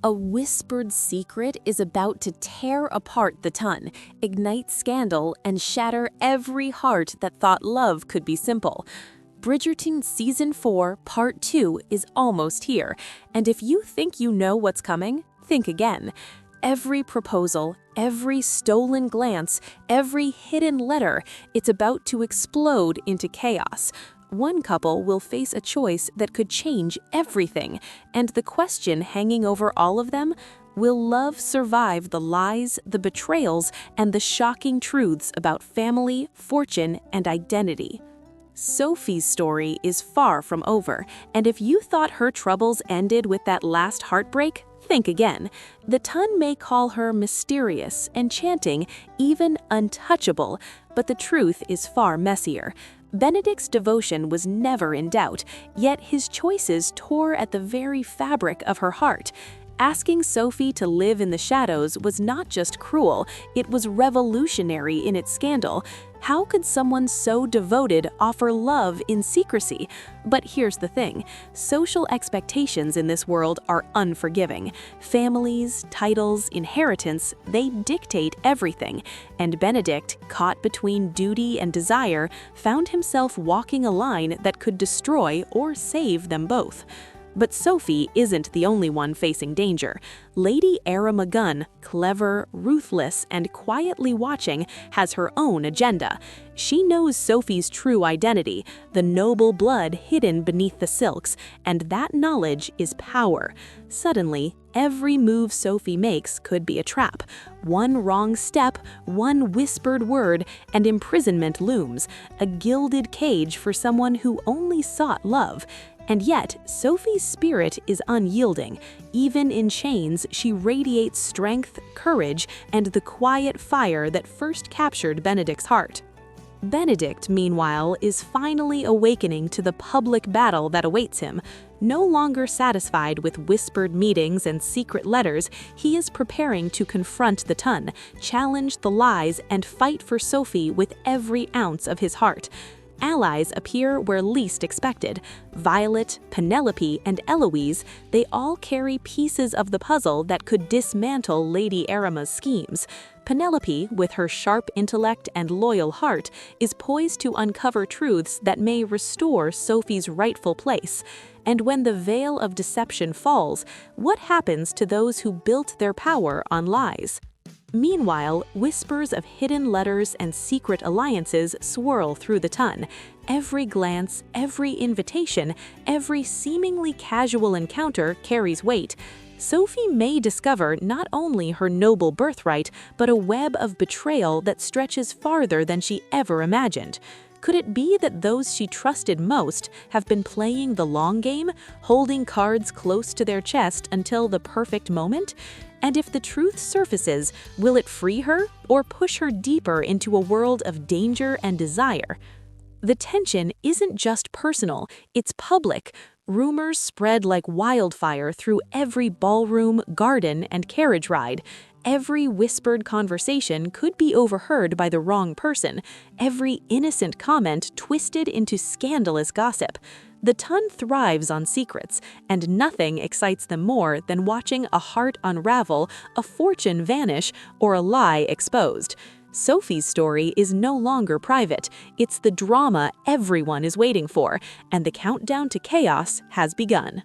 A whispered secret is about to tear apart the ton, ignite scandal, and shatter every heart that thought love could be simple. Bridgerton Season 4, Part 2 is almost here, and if you think you know what's coming, think again. Every proposal, every stolen glance, every hidden letter, it's about to explode into chaos. One couple will face a choice that could change everything, and the question hanging over all of them: will love survive the lies, the betrayals, and the shocking truths about family, fortune, and identity? Sophie's story is far from over, and if you thought her troubles ended with that last heartbreak, think again. The Ton may call her mysterious, enchanting, even untouchable, but the truth is far messier. Benedict's devotion was never in doubt, yet his choices tore at the very fabric of her heart. Asking Sophie to live in the shadows was not just cruel, it was revolutionary in its scandal. How could someone so devoted offer love in secrecy? But here's the thing: social expectations in this world are unforgiving. Families, titles, inheritance, they dictate everything. And Benedict, caught between duty and desire, found himself walking a line that could destroy or save them both. But Sophie isn't the only one facing danger. Lady Era McGunn, clever, ruthless, and quietly watching, has her own agenda. She knows Sophie's true identity, the noble blood hidden beneath the silks, and that knowledge is power. Suddenly, every move Sophie makes could be a trap. One wrong step, one whispered word, and imprisonment looms, a gilded cage for someone who only sought love. And yet, Sophie's spirit is unyielding. Even in chains, she radiates strength, courage, and the quiet fire that first captured Benedict's heart. Benedict, meanwhile, is finally awakening to the public battle that awaits him. No longer satisfied with whispered meetings and secret letters, he is preparing to confront the Ton, challenge the lies, and fight for Sophie with every ounce of his heart. Allies appear where least expected. Violet, Penelope, and Eloise, they all carry pieces of the puzzle that could dismantle Lady Arama's schemes. Penelope, with her sharp intellect and loyal heart, is poised to uncover truths that may restore Sophie's rightful place. And when the veil of deception falls, what happens to those who built their power on lies? Meanwhile, whispers of hidden letters and secret alliances swirl through the Ton. Every glance, every invitation, every seemingly casual encounter carries weight. Sophie may discover not only her noble birthright, but a web of betrayal that stretches farther than she ever imagined. Could it be that those she trusted most have been playing the long game, holding cards close to their chest until the perfect moment? And if the truth surfaces, will it free her or push her deeper into a world of danger and desire? The tension isn't just personal, it's public. Rumors spread like wildfire through every ballroom, garden, and carriage ride. Every whispered conversation could be overheard by the wrong person, every innocent comment twisted into scandalous gossip. The Ton thrives on secrets, and nothing excites them more than watching a heart unravel, a fortune vanish, or a lie exposed. Sophie's story is no longer private. It's the drama everyone is waiting for, and the countdown to chaos has begun.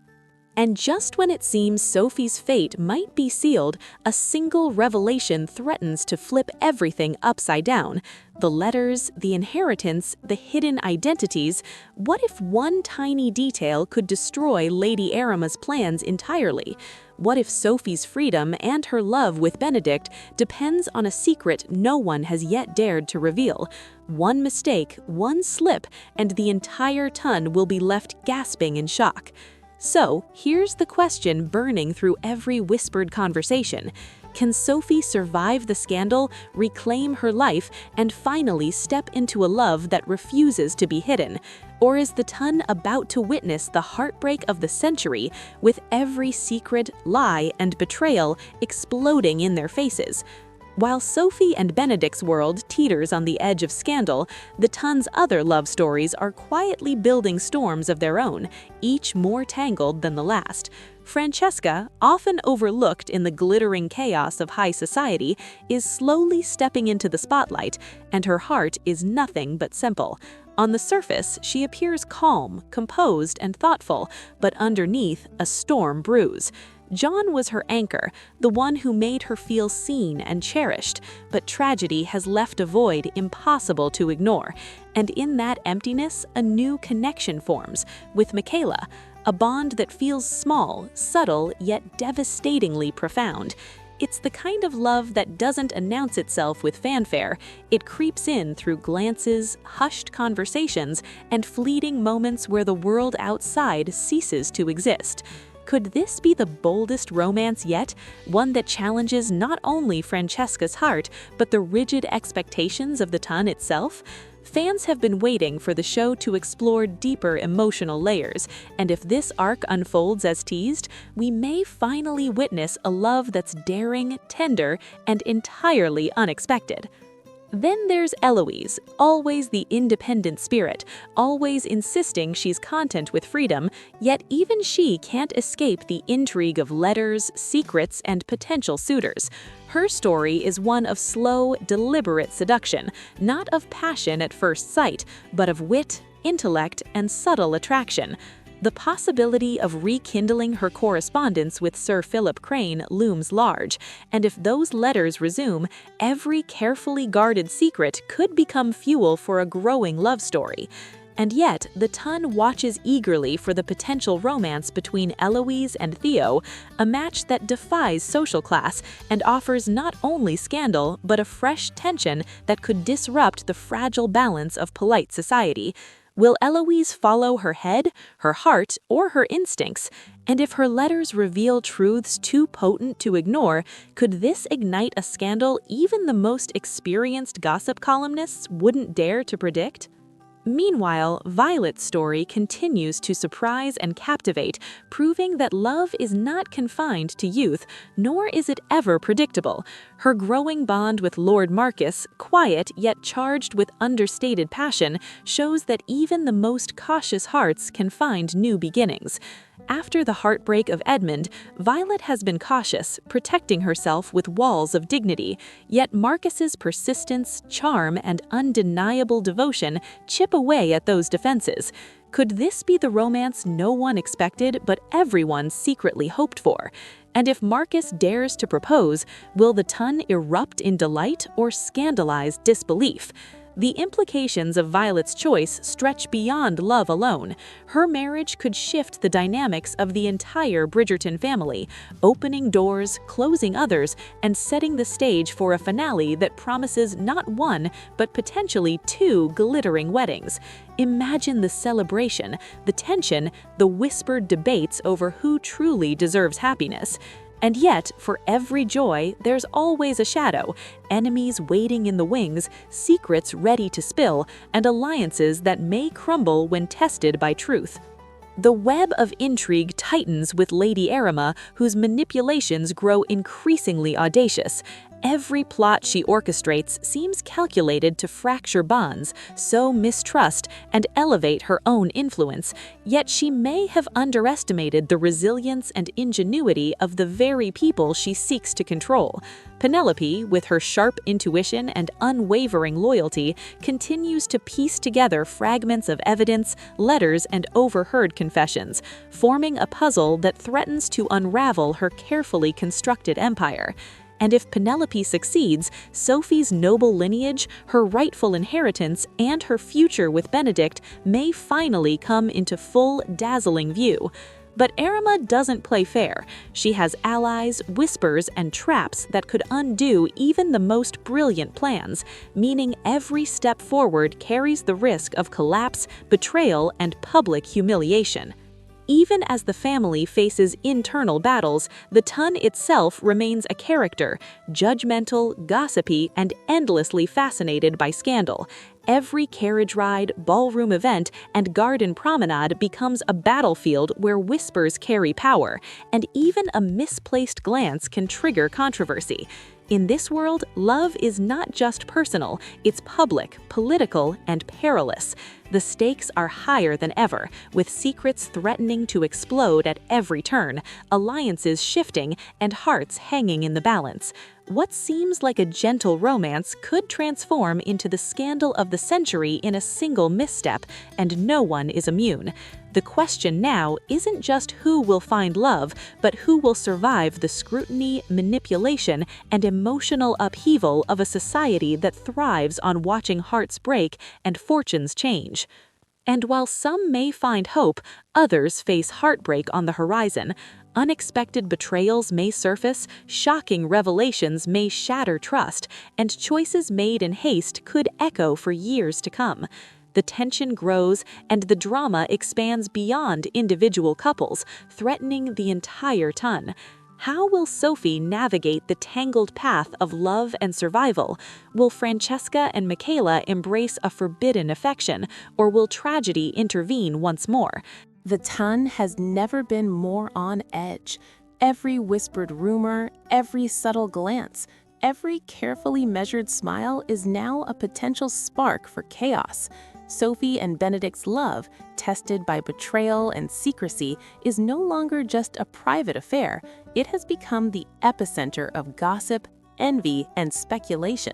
And just when it seems Sophie's fate might be sealed, a single revelation threatens to flip everything upside down. The letters, the inheritance, the hidden identities. What if one tiny detail could destroy Lady Arama's plans entirely? What if Sophie's freedom and her love with Benedict depends on a secret no one has yet dared to reveal? One mistake, one slip, and the entire Ton will be left gasping in shock. So, here's the question burning through every whispered conversation. Can Sophie survive the scandal, reclaim her life, and finally step into a love that refuses to be hidden? Or is the Ton about to witness the heartbreak of the century, with every secret, lie, and betrayal exploding in their faces? While Sophie and Benedict's world teeters on the edge of scandal, the Ton's other love stories are quietly building storms of their own, each more tangled than the last. Francesca, often overlooked in the glittering chaos of high society, is slowly stepping into the spotlight, and her heart is nothing but simple. On the surface, she appears calm, composed, and thoughtful, but underneath, a storm brews. John was her anchor, the one who made her feel seen and cherished, but tragedy has left a void impossible to ignore. And in that emptiness, a new connection forms, with Michaela, a bond that feels small, subtle, yet devastatingly profound. It's the kind of love that doesn't announce itself with fanfare. It creeps in through glances, hushed conversations, and fleeting moments where the world outside ceases to exist. Could this be the boldest romance yet? One that challenges not only Francesca's heart, but the rigid expectations of the ton itself? Fans have been waiting for the show to explore deeper emotional layers, and if this arc unfolds as teased, we may finally witness a love that's daring, tender, and entirely unexpected. Then there's Eloise, always the independent spirit, always insisting she's content with freedom, yet even she can't escape the intrigue of letters, secrets, and potential suitors. Her story is one of slow, deliberate seduction, not of passion at first sight, but of wit, intellect, and subtle attraction. The possibility of rekindling her correspondence with Sir Philip Crane looms large, and if those letters resume, every carefully guarded secret could become fuel for a growing love story. And yet, the ton watches eagerly for the potential romance between Eloise and Theo, a match that defies social class and offers not only scandal, but a fresh tension that could disrupt the fragile balance of polite society. Will Eloise follow her head, her heart, or her instincts? And if her letters reveal truths too potent to ignore, could this ignite a scandal even the most experienced gossip columnists wouldn't dare to predict? Meanwhile, Violet's story continues to surprise and captivate, proving that love is not confined to youth, nor is it ever predictable. Her growing bond with Lord Marcus, quiet yet charged with understated passion, shows that even the most cautious hearts can find new beginnings. After the heartbreak of Edmund, Violet has been cautious, protecting herself with walls of dignity, yet Marcus's persistence, charm, and undeniable devotion chip away at those defenses. Could this be the romance no one expected but everyone secretly hoped for? And if Marcus dares to propose, will the ton erupt in delight or scandalize disbelief? The implications of Violet's choice stretch beyond love alone. Her marriage could shift the dynamics of the entire Bridgerton family, opening doors, closing others, and setting the stage for a finale that promises not one, but potentially two glittering weddings. Imagine the celebration, the tension, the whispered debates over who truly deserves happiness. And yet, for every joy, there's always a shadow, enemies waiting in the wings, secrets ready to spill, and alliances that may crumble when tested by truth. The web of intrigue tightens with Lady Arima, whose manipulations grow increasingly audacious. Every plot she orchestrates seems calculated to fracture bonds, sow mistrust, and elevate her own influence, yet she may have underestimated the resilience and ingenuity of the very people she seeks to control. Penelope, with her sharp intuition and unwavering loyalty, continues to piece together fragments of evidence, letters, and overheard confessions, forming a puzzle that threatens to unravel her carefully constructed empire. And if Penelope succeeds, Sophie's noble lineage, her rightful inheritance, and her future with Benedict may finally come into full, dazzling view. But Arima doesn't play fair. She has allies, whispers, and traps that could undo even the most brilliant plans, meaning every step forward carries the risk of collapse, betrayal, and public humiliation. Even as the family faces internal battles, the ton itself remains a character, judgmental, gossipy, and endlessly fascinated by scandal. Every carriage ride, ballroom event, and garden promenade becomes a battlefield where whispers carry power, and even a misplaced glance can trigger controversy. In this world, love is not just personal, it's public, political, and perilous. The stakes are higher than ever, with secrets threatening to explode at every turn, alliances shifting, and hearts hanging in the balance. What seems like a gentle romance could transform into the scandal of the century in a single misstep, and no one is immune. The question now isn't just who will find love, but who will survive the scrutiny, manipulation, and emotional upheaval of a society that thrives on watching hearts break and fortunes change. And while some may find hope, others face heartbreak on the horizon. Unexpected betrayals may surface, shocking revelations may shatter trust, and choices made in haste could echo for years to come. The tension grows, and the drama expands beyond individual couples, threatening the entire ton. How will Sophie navigate the tangled path of love and survival? Will Francesca and Michaela embrace a forbidden affection, or will tragedy intervene once more? The ton has never been more on edge. Every whispered rumor, every subtle glance, every carefully measured smile is now a potential spark for chaos. Sophie and Benedict's love, tested by betrayal and secrecy, is no longer just a private affair. It has become the epicenter of gossip, envy, and speculation.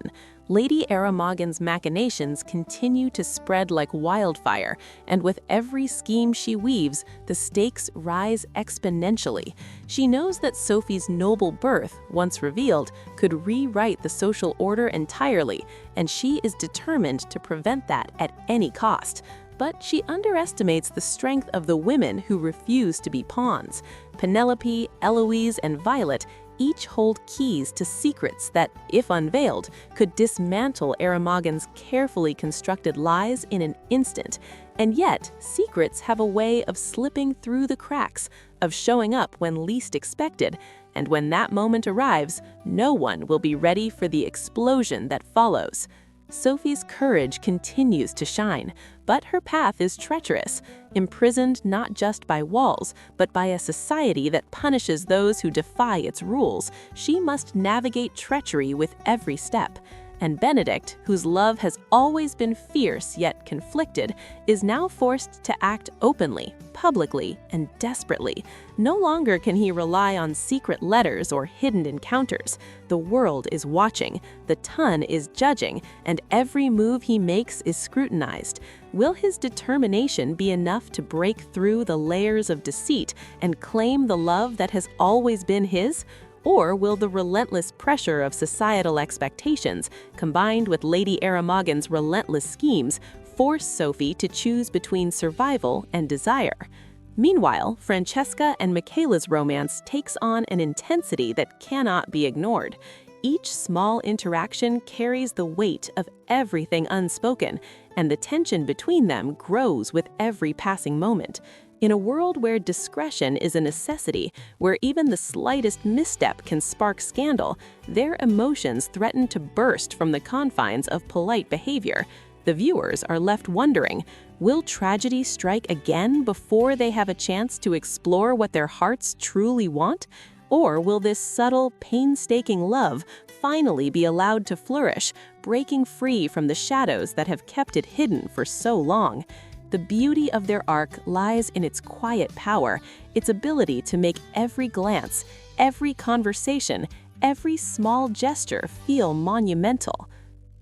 Lady Aramagon's machinations continue to spread like wildfire, and with every scheme she weaves, the stakes rise exponentially. She knows that Sophie's noble birth, once revealed, could rewrite the social order entirely, and she is determined to prevent that at any cost. But she underestimates the strength of the women who refuse to be pawns. Penelope, Eloise, and Violet each hold keys to secrets that, if unveiled, could dismantle Aramagon's carefully constructed lies in an instant. And yet, secrets have a way of slipping through the cracks, of showing up when least expected, and when that moment arrives, no one will be ready for the explosion that follows. Sophie's courage continues to shine, but her path is treacherous, imprisoned not just by walls, but by a society that punishes those who defy its rules. She must navigate treachery with every step. And Benedict, whose love has always been fierce yet conflicted, is now forced to act openly, publicly, and desperately. No longer can he rely on secret letters or hidden encounters. The world is watching, the ton is judging, and every move he makes is scrutinized. Will his determination be enough to break through the layers of deceit and claim the love that has always been his? Or will the relentless pressure of societal expectations, combined with Lady Aramagon's relentless schemes, force Sophie to choose between survival and desire? Meanwhile, Francesca and Michaela's romance takes on an intensity that cannot be ignored. Each small interaction carries the weight of everything unspoken, and the tension between them grows with every passing moment. In a world where discretion is a necessity, where even the slightest misstep can spark scandal, their emotions threaten to burst from the confines of polite behavior. The viewers are left wondering, will tragedy strike again before they have a chance to explore what their hearts truly want? Or will this subtle, painstaking love finally be allowed to flourish, breaking free from the shadows that have kept it hidden for so long? The beauty of their arc lies in its quiet power, its ability to make every glance, every conversation, every small gesture feel monumental.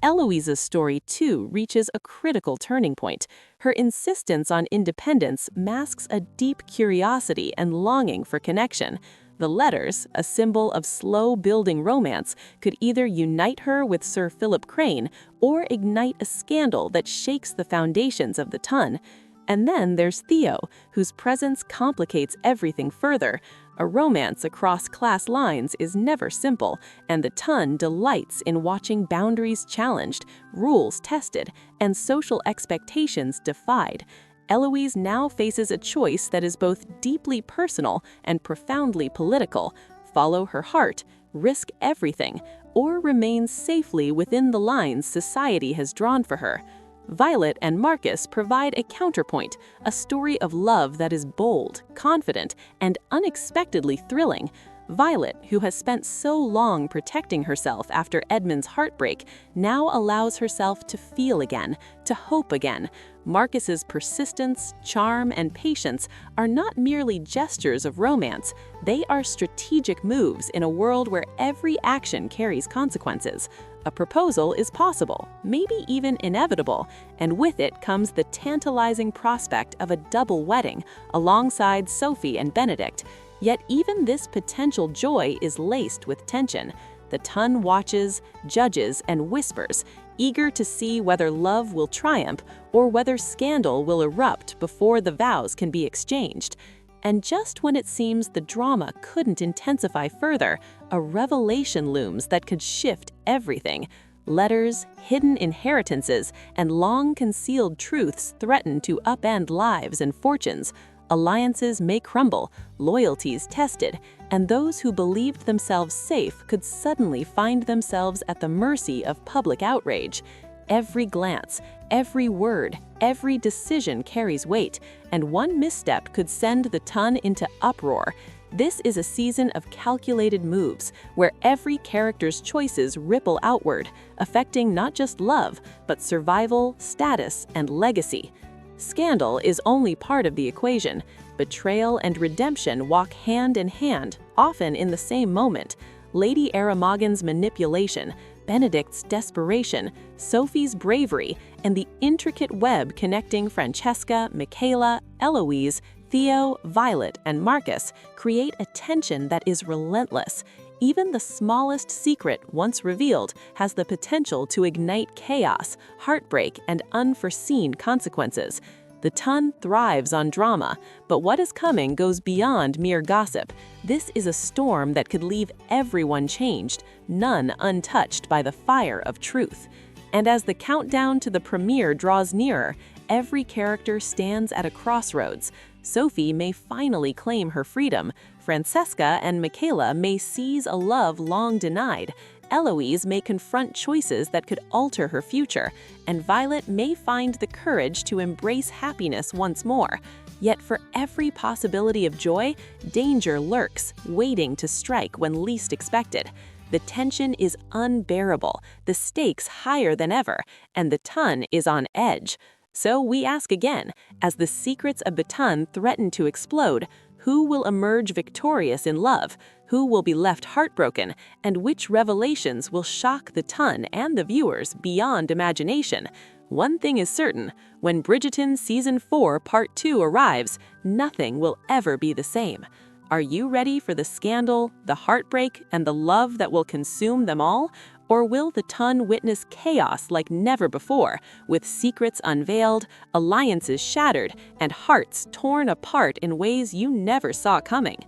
Eloise's story, too, reaches a critical turning point. Her insistence on independence masks a deep curiosity and longing for connection. The letters, a symbol of slow-building romance, could either unite her with Sir Philip Crane or ignite a scandal that shakes the foundations of the ton. And then there's Theo, whose presence complicates everything further. A romance across class lines is never simple, and the ton delights in watching boundaries challenged, rules tested, and social expectations defied. Eloise now faces a choice that is both deeply personal and profoundly political: follow her heart, risk everything, or remain safely within the lines society has drawn for her. Violet and Marcus provide a counterpoint, a story of love that is bold, confident, and unexpectedly thrilling. Violet, who has spent so long protecting herself after Edmund's heartbreak, now allows herself to feel again, to hope again. Marcus's persistence, charm, and patience are not merely gestures of romance. They are strategic moves in a world where every action carries consequences. A proposal is possible, maybe even inevitable, and with it comes the tantalizing prospect of a double wedding alongside Sophie and Benedict. Yet even this potential joy is laced with tension. The Tun watches, judges, and whispers, eager to see whether love will triumph or whether scandal will erupt before the vows can be exchanged. And just when it seems the drama couldn't intensify further, a revelation looms that could shift everything. Letters, hidden inheritances, and long-concealed truths threaten to upend lives and fortunes. Alliances may crumble, loyalties tested, and those who believed themselves safe could suddenly find themselves at the mercy of public outrage. Every glance, every word, every decision carries weight, and one misstep could send the Tun into uproar. This is a season of calculated moves, where every character's choices ripple outward, affecting not just love, but survival, status, and legacy. Scandal is only part of the equation. Betrayal and redemption walk hand in hand, often in the same moment. Lady Aramagon's manipulation, Benedict's desperation, Sophie's bravery, and the intricate web connecting Francesca, Michaela, Eloise, Theo, Violet, and Marcus create a tension that is relentless. Even the smallest secret, once revealed, has the potential to ignite chaos, heartbreak, and unforeseen consequences. The Tun thrives on drama, but what is coming goes beyond mere gossip. This is a storm that could leave everyone changed, none untouched by the fire of truth. And as the countdown to the premiere draws nearer, every character stands at a crossroads. Sophie may finally claim her freedom, Francesca and Michaela may seize a love long denied, Eloise may confront choices that could alter her future, and Violet may find the courage to embrace happiness once more. Yet for every possibility of joy, danger lurks, waiting to strike when least expected. The tension is unbearable, the stakes higher than ever, and the Tun is on edge. So we ask again, as the secrets of the Tun threaten to explode, who will emerge victorious in love? Who will be left heartbroken? And which revelations will shock the Tun and the viewers beyond imagination? One thing is certain, when Bridgerton Season 4 Part 2 arrives, nothing will ever be the same. Are you ready for the scandal, the heartbreak, and the love that will consume them all? Or will the Tun witness chaos like never before, with secrets unveiled, alliances shattered, and hearts torn apart in ways you never saw coming?